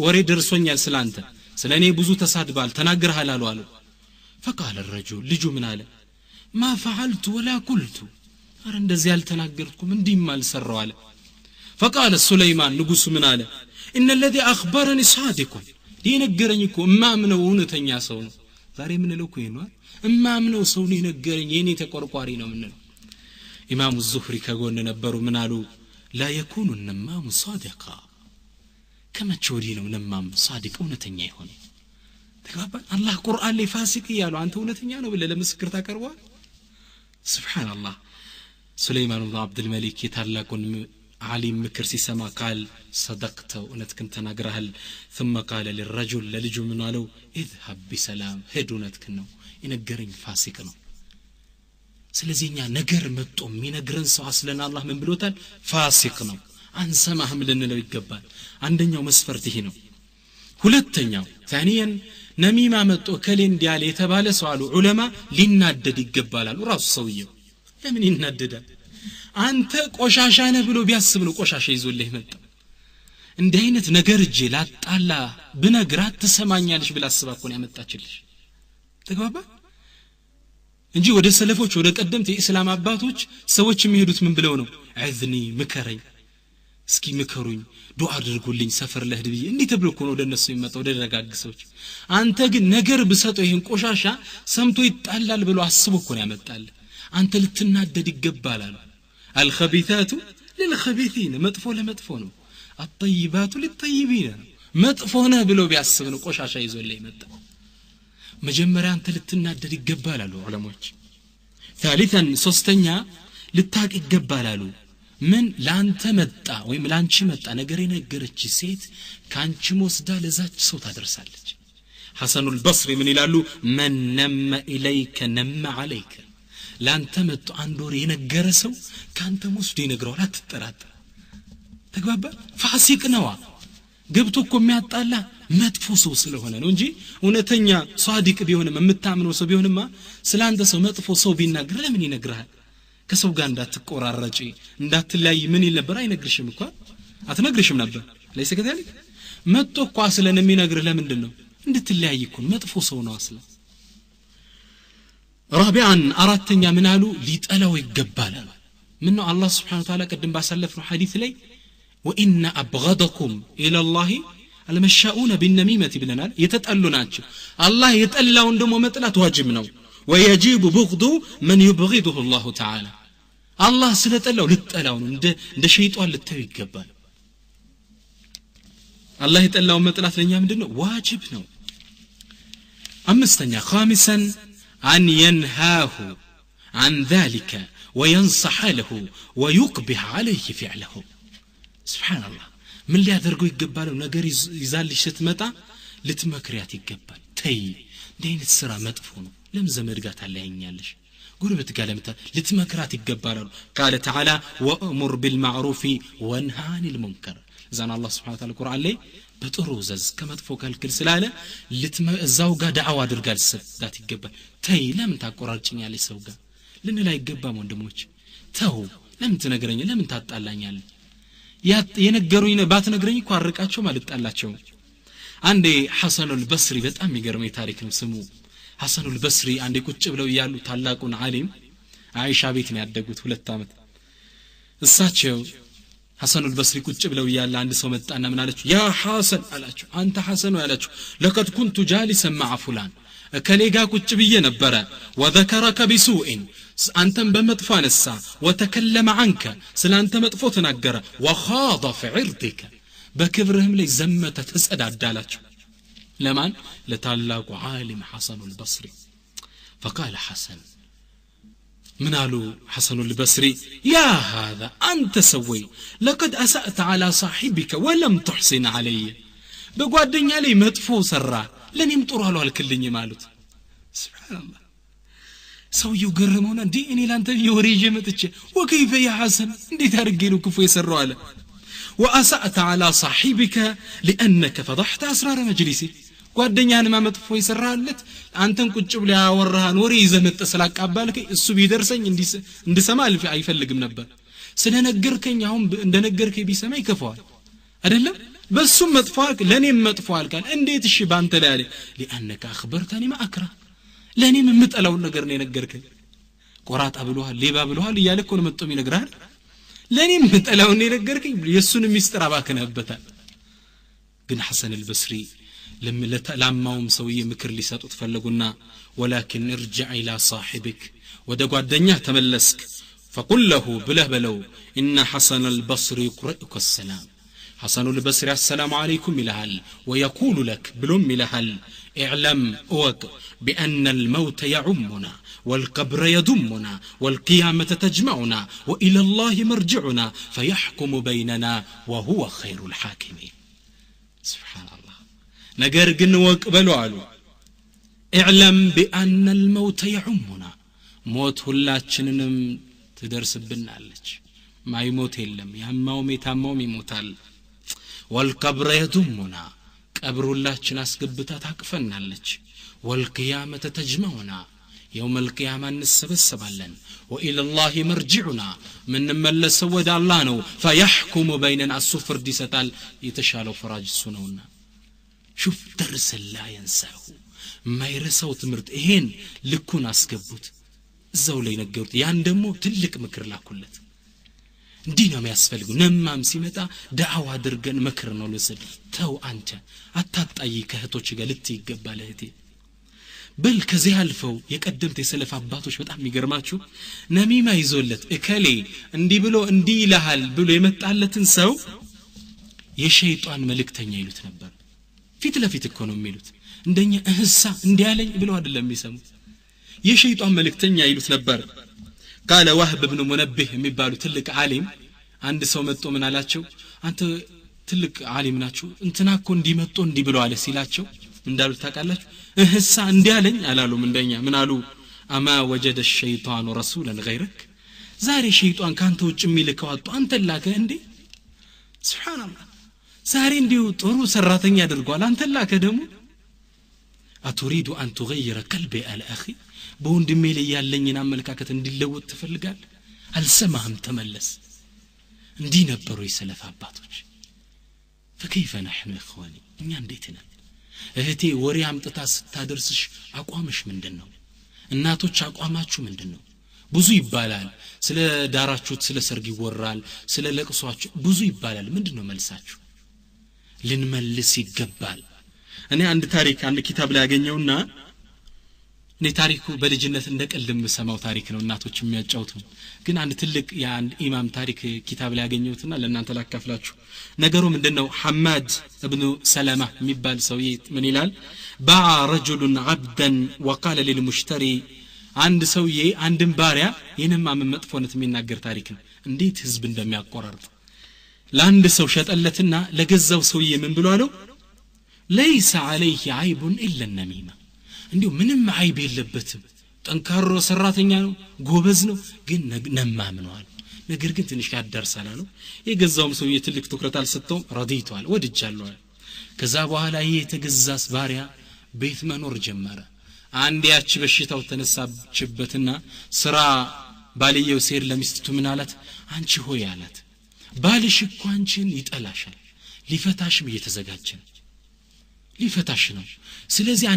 ወሬ ደርሶኛል ስላንተ ስለኔ ብዙ ተሳድባል ተናግረሃል አሉ فقال الرجل ልጁ ምን አለ ما فعلت ولا قلت ኧረ እንደዚህ አልተናገርኩም እንዲም አልሰራው አለ فقال سليمان ንጉስ ምን አለ ان الذي اخبرني صادق ሊነገረኝ እኮ እማምነው እውነተኛ ሰው ነው ዛሬ ምን ነው እኮ ይኗል እማምነው ሰው ሊነገረኝ የኔ ተቆርቋሪ ነው ምን ነው ኢማሙ ዙህሪ ከጎን ነበሩ ምን አሉ لا يكون النمام صادقا كما تشوري ነው ነማም صادق እውነተኛ ይሆን ተግባባ አላህ ቁርአን ላይ ፋሲቅ ይያሉ አንተ እውነተኛ ነው ብለ ለምስክር ታቀርባል سبحان الله سليمان بن عبد الملك يتعلقون علي مكر سيسما قال صدقت ونتكن تناغرهل ثم قال للرجل للجو من قالوا اذهب بسلام هدونتكن ነው ይነገረኝ ፋሲቅ ነው ስለዚህኛ ነገር መጥቶ የሚነግረን ሰው አስለን አላህ ምን ብሎታል ፋሲቅ ነው አንሰማህም ልንለው ይገባል አንደኛው መስፈርት ይሄ ነው ሁለተኛው ثانيا ነሚማ መጥቶ ከሌን ዲያል የተባለ ሰው አሉ ዑለማ ሊናደድ ይገባል አሉ ራሱ ሰውየው ለምን ይናደዳል አንተ ቆሻሻ ነህ ብሎ ቢያስብ ነው ቆሻሻ ይዞልህ መጣ እንዲህ አይነት ነገር እጄ ላጣላ ብነግራት ትሰማኛለሽ ብላ አስባ እኮ ነው ያመጣችልሽ ተግባባ እንጂ ወደ ሰለፎች ወደ ቀደምት የእስላም አባቶች ሰዎች የሚሄዱት ምን ብለው ነው አዝኒ ምከረኝ እስኪ ምከሩኝ ዱዓ አድርጉልኝ ሰፈር ለህድ ብዬ እንዴ ተብሎ እኮ ነው ወደ እነሱ የሚመጣው ወደ ደጋግሶች አንተ ግን ነገር ብሰጠው ይሄን ቆሻሻ ሰምቶ ይጣላል ብሎ አስቦ እኮ ነው ያመጣል አንተ ልትናደድ ይገባል አሉ الخبيثات للخبيثين መጥፎ ለመጥፎ ነው الطيبات للطيبين መጥፎ ነው ብሎ ቢያስብ ነው ቆሻሻ ይዞልኝ መጣ መጀመሪያ አንተ ልትናደድ ይገባል አሉ ዑለሞች ثالثا ሶስተኛ ልታቅ ይገባል አሉ ምን ላንተ መጣ ወይም ላንቺ መጣ ነገር የነገረች ሴት ካንቺ ወስዳ ለዛች ሰው ታደርሳለች ሐሰኑ البصري ምን ይላሉ من نم اليك نم عليك ላንተ መጣ አንድ ወሬ የነገረ ሰው ካንተ ወስዶ ይነግረዋል አትጠራጠር ተግባባ ፋሲቅ ነው ገብቶ እኮ የሚያጣላ መጥፎ ሰው ስለሆነ ነው እንጂ እውነተኛ ሷዲቅ ቢሆንም የምታምነው ሰው ቢሆንማ ስላንተ ሰው መጥፎ ሰው ቢናገር ለምን ይነግራል ከሰው ጋር እንዳትቆራረጪ እንዳትለያይ ምን ይል ነበር አይነግርሽም እኮ አትነግርሽም ነበር ለይስ ከታለክ መጥቶ እኮ አስለን የሚነግር ለምንድን ነው እንድትለያይ እኮ መጥፎ ሰው ነው አስለ رابعا አራተኛ ምን አሉ ሊጠላው ይገባል ምን ነው አላህ Subhanahu Wa Ta'ala ቀደም ባሳለፈው ሐዲስ ላይ وان ابغضكم الى الله المشاؤون بالنميمه ብለናል የተጠሉ ናቸው አላህ የጠላውን ደሞ መጥላት ዋጅብ ነው ويجب بغض من يبغضه الله تعالى الله ስለጠላው ልጠላው ነው እንደ ሸይጣን ልተው ይገባል الله የጠላው መጥላት ለኛ ምንድነው ዋጅብ ነው አምስተኛ خامسا أن ينهاه عن ذلك وينصح له ويقبح عليه فعله سبحان الله من اللي يدرقوا يقبالوا نقر يزال ستمتع لتمكريات يقبال تي دين السرى مدفونه لم زمر قات على ينيالش قربت قال متى لتمكرات يقبالوا قال تعالى وأمر بالمعروف وانهى عن المنكر زان الله سبحانه وتعالى القرآن لي بتروزز كما تفوق الكل سلالة الزوجة دعوة درقال ذات يقبل تي لم تقررتني على الزوجة لأن لا يقبل من دموج تو لم تنقرني لم تطلعني የነገሩኝ ባትነግረኝ እኮ አርቃቸው ማለት ጣላቸው አንዴ ሐሰኑል በስሪ በጣም የሚገርመኝ ታሪክ ነው ስሙ ሐሰኑል በስሪ አንዴ ቁጭ ብለው ያሉ ታላቁን ዓሊም አይሻ ቤት ነው ያደጉት 2 አመት እሳቸው ሐሰኑል በስሪ ቁጭ ብለው ያለ አንድ ሰው መጣና ምን አለች ያ ሐሰን አላቸው አንተ ሐሰን ነው ያላችሁ ለቀድ ኩንቱ ጃሊሰን مع فلان ከሌጋ ቁጭ ብዬ ነበረ وذكرك بسوء አንተም በመጥፎ አነሳ وتكلم عنك ስላንተ መጥፎ ተናገረ وخاض في عرضك በክብርህም ላይ ዘመተ ተጸዳዳላችሁ ለማን ለታላቁ ዓሊም ሐሰኑል በስሪ فقال حسن من قالوا حسن البصري يا هذا أنت سوي لقد أسأت على صاحبك ولم تحسن علي بقعدني علي مدفو سرا لن يمطرها له الكلني مالوت سبحان الله سوي يقرمونا دي إني لانت يوري جمتك وكيف يا حسن دي ترجينو كفو يسروا على وأسأت على صاحبك لأنك فضحت أسرار مجلسي ጓደኛን ማመጥፎ ይሰራለት አንተን ቁጭ ብለ ያወራሃን ወሬ ይዘመጥ ስላቃባልከ እሱ ቢደርሰኝ እንድሰማ አልፍ አይፈልግም ነበር ስለነገርከኝ አሁን እንደነገርከኝ ቢሰማ ይከፋዋል አይደለም በሱም መጥፋልክ ለኔም መጥፋል ካል እንዴት እሺ ባንተ ላይ አለ لانك اخبرتني ما اكره ለኔም የምጠላው ነገር ነው የነገርከኝ ቆራጣ ብሎሃል ሌባ ብሎሃል እያለ እኮ ነው መጥቶም ይነግራል ለኔም የምጠላው ነው የነገርከኝ የሱን ሚስጥር አባከነህበታል ግን ሐሰን البصري لاماوم سويه مكر ليسطوا تفلغونا ولكن ارجع الى صاحبك ودغادنيا تملسك فقل له بلو ان حسن البصري يقرئك السلام حسن البصري السلام عليكم الهل ويقول لك بلوم الهل اعلم اوك بان الموت يعمنا والقبر يدمنا والقيامه تجمعنا والى الله مرجعنا فيحكم بيننا وهو خير الحاكمين سبحان الله ነገር ግን ወቅበሉ አሉ اعلم بان الموت يعمنا ሞት ሁላችንንም ትደርስብናለች ማይሞት የለም ያማውም የታማውም ይሞታል والقبر يدمنا ቀብር ሁላችን አስገብታ ታቅፈናለች والقيامه تجمعنا يوم القيامه እንሰበሰባለን والى الله مرجعنا من نملس ወደ አላህ ነው فيحكم بيننا السفر ይሰጣል የተሻለው ፈራጅ እሱ ነውና شوف درس لا ينساه ما يرسው ትምርት ይሄን ልኩን አስገቡት እዛው ላይ ነገሩት ያን ደሞ ትልቅ ምክር ላኩለት እንዲህ ነው የሚያስፈልገው ነማም ሲመጣ ዳዕዋ አድርገን ምክር ነው ለሰድ ተው አንተ አታጣይ ከህቶች ጋር ልትይገባል እህቴ በል ከዚህ አልፈው የቀደምት የሰለፍ አባቶች በጣም የሚገርማችሁ ነሚማ ይዞለት እከሌ እንዲህ ብሎ እንዲህ ይልሃል ብሎ የመጣለትን ሰው የሸይጣን መልእክተኛ ይሉት ነበር ፊት ለፊት እኮ ነው የሚሉት እንደኛ እህሳ እንዲያለኝ ብለው አይደለም የሚሰሙት የሸይጣን መልእክተኛ ይሉት ነበር قال وهب بن منبه የሚባሉ ትልቅ ዓሊም አንድ ሰው መጥቶ ምን አላቸው አንተ ትልቅ ዓሊም ናችሁ እንትናኮ እንዲመጣ እንዲ ብለው አለ ሲላቸው እንዳሉት ታውቃላችሁ እህሳ እንዲያለኝ አላሉም እንደኛ ምን አሉ اما وجد الشيطان رسولا غيرك ዛሬ ሸይጣን ካንተ ውጭ የሚልከው አጡ አንተ ላከ እንዴ سبحان الله ዛሬ እንዲው ጥሩ ሰራተኛ አድርጓል አንተ ላከ ደሙ አትሪዱ አን تغير قلبي على اخي በወንድሜ ላይ ያለኝን አመለካከት እንዲለወጥ ትፈልጋል አልሰማህም ተመለስ እንዲህ ነበሩ የሰለፍ አባቶች فكيف نحن اخواني እኛ እንዴት ነን እህቴ ወሬ አምጥታ ስታደርስሽ አቋምሽ ምንድነው እናቶች አቋማችሁ ምንድነው ብዙ ይባላል ስለ ዳራችሁ ስለ ሰርግ ይወራል ስለ ለቅሷችሁ ብዙ ይባላል ምንድነው መልሳችሁ ልንመልስ ይገባል እኔ አንድ ታሪክ አንድ ኪታብ ላይ ያገኘውና እኔ ታሪኩ በልጅነት እንደቀልም ሰማው ታሪክ ነው እናቶች የሚያጫውቱ ግን አንድ ትልቅ የአንድ ኢማም ታሪክ ኪታብ ላይ ያገኘውትና ለእናንተ ላካፍላችሁ ነገሩ ምንድነው ሐማድ ابن سلمة የሚባል ሰውዬ ምን ይላል باع رجل عبدا وقال للمشتري አንድ ሰውዬ አንድን ባሪያ የነማም መጥፎነት የሚናገር ታሪክ ነው እንዴት ህዝብ እንደሚያቆራርጥ ለአንድ ሰው ሸጠለትና ለገዛው ሰውዬ ምን ብሎ አለው ليس عليه عيب الا النميمه እንዲሁ ምንም አይብ የለበትም ጠንካራ ሰራተኛ ነው ጎበዝ ነው ግን ነማም ነው አለ ነገር ግን ትንሽ ያዳርሳል አለው የገዛውም ሰውዬ ትልቅ ትኩረት አልሰጠውም ረዲቷል ወድጃለሁ ከዛ በኋላ የተገዛስ ባሪያ ቤት መኖር ጀመረ አንድ ያቺ በሽታው ተነሳችበትና ስራ ባልየው ሴር ለሚስቱ ምን አላት አንቺ ሆይ አላት ባልሽ እኮ አንቺን ይጠላሻል ሊፈታሽም እየተዘጋጀ ነው ሊፈታሽ ነው ስለዚህ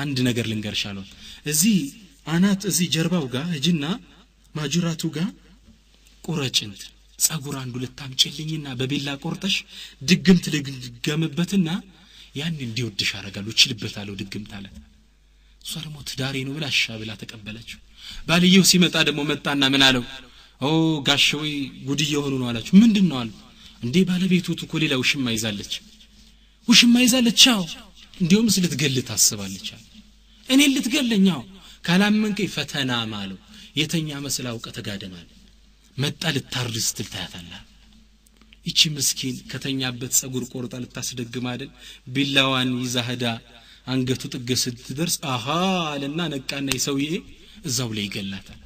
አንድ ነገር ልንገርሻለሁ እዚህ አናት እዚህ ጀርባው ጋር እጅና ማጅራቱ ጋር ቁረጭንት ጸጉር አንዱ ልታምጪልኝና በቢላ ቆርጠሽ ድግምት ልገምበትና ያን እንዲወድሽ አረጋለሁ እችልበታለሁ ድግምት አለ እሷ ደግሞ ትዳሬ ነው ብላ ብላ ተቀበለችው ባልየው ሲመጣ ደግሞ መጣና ምን አለው ኦ ጋሽወይ ጉድ እየሆኑ ነው አላችሁ ምንድነው አሉ እንዴ ባለቤቱ እኮ ሌላ ውሽማ ይዛለች አዎ እንዲሁም ስለትገል ታስባለች እኔ ልትገለኛው ካላመንከኝ ፈተና ማለው የተኛ መስላው ከተጋደማል መጣ ልታርስ ትልታያታላ እቺ ምስኪን ከተኛበት ጸጉር ቆርጣ ልታስደግም አይደል ቢላዋን ይዛህዳ አንገቱ ጥገስ ትደርስ አሃ አለና ነቃና ይሰውዬ እዛው ላይ ይገላታል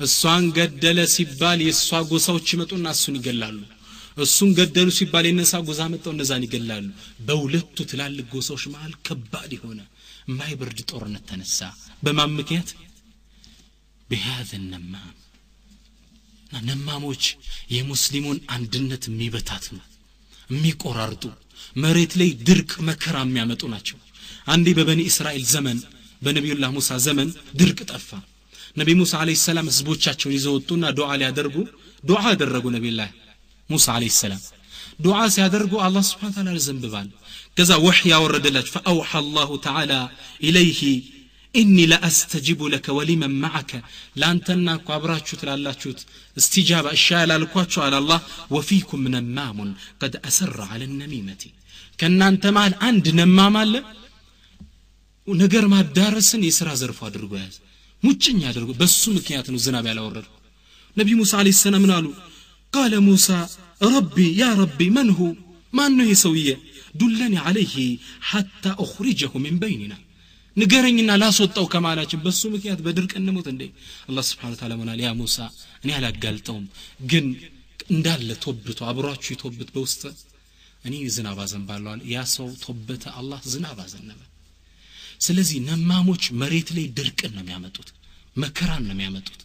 እሷን ገደለ ሲባል የሷ ጎሳዎች ይመጡና እሱን ይገላሉ እሱን ገደሉ ሲባል የነሳ ጎዛ መጣው እነዛን ይገላሉ በሁለቱ ትላልቅ ጎሳዎች መሃል ከባድ ሆነ ማይበርድ ጦርነት ተነሳ በማን ምክንያት بهذا النمام ነማሞች የሙስሊሙን አንድነት የሚበታትኑ የሚቆራርጡ መሬት ላይ ድርቅ መከራ የሚያመጡ ናቸው አንዴ በበኒ እስራኤል ዘመን በነብዩላህ ሙሳ ዘመን ድርቅ ጠፋ ነብዩ ሙሳ አለይሂ ሰላም ህዝቦቻቸውን ይዘውጡና ዱዓ ሊያደርጉ ዱዓ አደረጉ ነብዩላህ ሙሳ አለይሂ ሰላም ዱዓ ሲያደርጉ አላህ Subhanahu Wa Ta'ala ዘንብባል ከዛ ወህይ ያወረደላቸው فأوحى الله تعالى إليه إني لا أستجيب لك ولمن معك لا أنتنا كابراتشو تلالاتشوت استجابة الشاء لالكواتشو على الله وفيكم نمام قد أسر على النميمة كنا أنت مال عند نمام ونقر ما دارسن يسرى زرفا درقو ياز مجن يادرقو بسو مكياتن الزناب على ورر نبي موسى عليه السلام منالو قال موسى ربي يا ربي من هو ما أنه يسويه دلني عليه حتى أخرجه من بيننا ንገረኝና ላስወጣው ከማላችን በሱ ምክንያት በድርቅ እንሞት እንዴ አላህ Subhanahu Wa Ta'ala ማናል ያ ሙሳ እኔ አላጋልጠውም ግን እንዳለ ተወብቶ አብሯችሁ ይተወብት በውስጥ እኔ ዝናብ አዘንባለሁ ያ ሰው ተወበተ አላህ ዝናብ አዘነበ ስለዚህ ነማሞች መሬት ላይ ድርቅን ነው የሚያመጡት መከራን ነው የሚያመጡት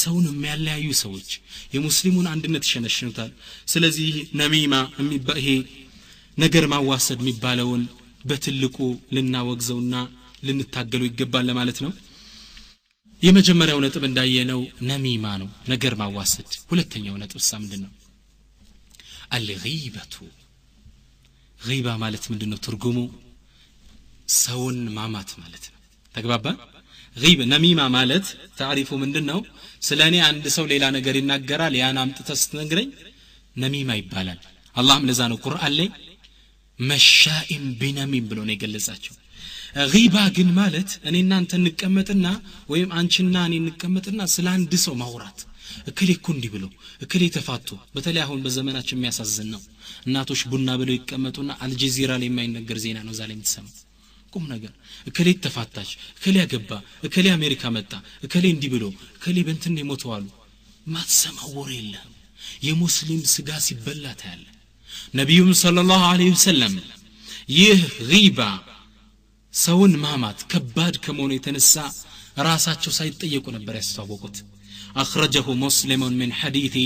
ሰውን የሚያለያዩ ሰዎች የሙስሊሙን አንድነት ይሸነሽኑታል ስለዚህ ነሚማ ይሄ ነገር ማዋሰድ የሚባለውን በትልቁ ልናወግዘውና ልንታገለው ይገባል ለማለት ነው የመጀመሪያው ነጥብ እንዳየነው ነሚማ ነው ነገር ማዋሰድ ሁለተኛው ነጥብ ምንድነው አልገይበቱ ገይባ ማለት ምንድነው ትርጉሙ ሰውን ማማት ማለት ነው ተግባባ ገይብ ነሚማ ማለት ታሪፉ ምንድነው ስለኔ አንድ ሰው ሌላ ነገር ይናገራል ያን አምጥተህ ስትነግረኝ ነሚማ ይባላል አላህም ለዛ ነው ቁርአን ላይ መሻኢም ቢነሚም ብሎ ነው የገለጻቸው ገይባ ግን ማለት እኔ እናንተ እንቀመጥና ወይም አንቺና እኔ እንቀመጥና ስለ አንድ ሰው ማውራት እከሌ እኮ እንዲህ ብሎ እከሌ ተፋቱ በተለይ አሁን በዘመናችን የሚያሳዝን ነው እናቶች ቡና ብለው ይቀመጡና አልጀዚራ ላይ የማይነገር ዜና ነው ዛሬ የምትሰማው ቁም ነገር እከሌ ተፋታች እከሌ ያገባ እከሌ አሜሪካ መጣ እከሌ እንዲህ ብሎ እከሌ በእንትን ይሞተዋሉ ማትሰማው ወሬ የለም የሙስሊም ስጋ ሲበላ ታያለ ነብዩም ሰለላሁ ዐለይሂ ወሰለም ይህ ገይባ ሰውን ማማት ከባድ ከመሆኑ የተነሳ ራሳቸው ሳይጠየቁ ነበር ያስተዋወቁት أخرجه مسلم من حديث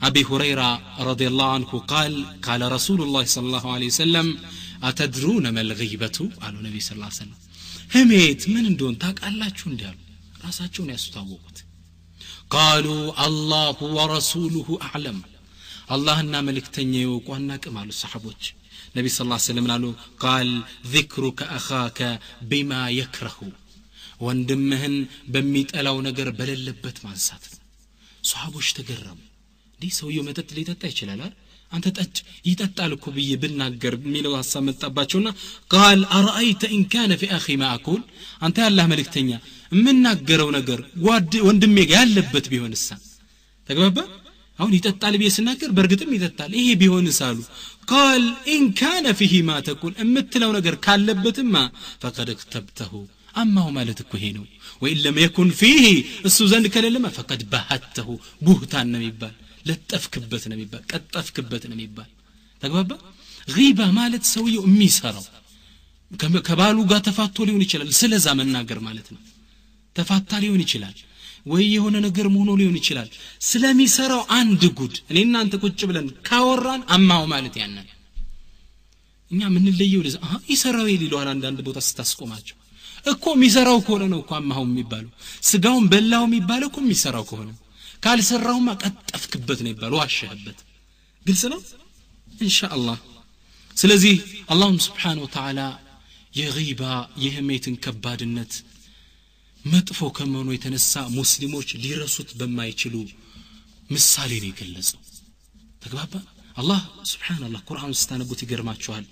أبي هريرة رضي الله عنه قال رسول الله صلى الله عليه وسلم أتدرون ما الغيبة قالوا النبي صلى الله عليه وسلم هميت من دون تاك الله شون ديالو راساتشون يستوقت قالوا الله ورسوله أعلم الله أننا ملكتني وقوانا كمالو الصحابوش النبي صلى الله عليه وسلم قال ذكرك أخاك بما يكره ወንድምህን በሚጠላው ነገር በለለበት ማንሳት ነው ሷሃቦች ተገረሙ ዲ ሰውየው መጠጥ ሊጠጣ ይችላል አንተ ጠጭ ይጠጣል እኮ ብዬ ብናገር የሚለው ሐሳብ መጣባቸውና قال ارايت ان كان في اخي ما اقول አንተ ያላህ መልእክተኛ የምናገረው ነገር ወንድሜ ጋር ያለበት ቢሆንሳ ተግባባ አሁን ይጠጣል ብዬ ስናገር በርግጥም ይጠጣል ይሄ ቢሆንስ አሉ قال ان كان فيه ما تقول እምትለው ነገር ካለበትማ فقد كتبته أما هو مالتك هينو وإن لم يكن فيه السوزان كلمة فقد بهته بهتان نميبال لتفكبت نميبال قد تفكبت نميبال تقبل غيبة مالت سوي أمي سارو كبالو قا تفاتو ليون يشلال سلزا من ناقر مالتنا تفاتا ليون يشلال ወይ የሆነ ነገር ሆኖ ሊሆን ይችላል ስለሚሰራው አንድ ጉድ እኔና አንተ ቁጭ ብለን ካወራን አማው ማለት ያንን እኛ ምን ለየው ለዛ ይሰራው ይልሏል አንዳንድ ቦታ ስታስቆማቸው እኮ የሚሰራው ከሆነ ነው እኮ አማው የሚባለው ስጋውን በላው የሚባለው እኮ የሚሰራው ከሆነ ካልሰራውማ ቀጠፍክበት ነው ይባላል ዋሸህበት ግልጽ ነው ኢንሻአላህ ስለዚህ አላህ Subhanahu Wa Ta'ala የጊባ የህሜትን ከባድነት መጥፎ ከመሆኑ የተነሳ ሙስሊሞች ሊረሱት በማይችሉ ምሳሌ ነው የገለጸው ተግባባ አላህ Subhanahu Wa Ta'ala ቁርአን ስታነቡት ይገርማችኋል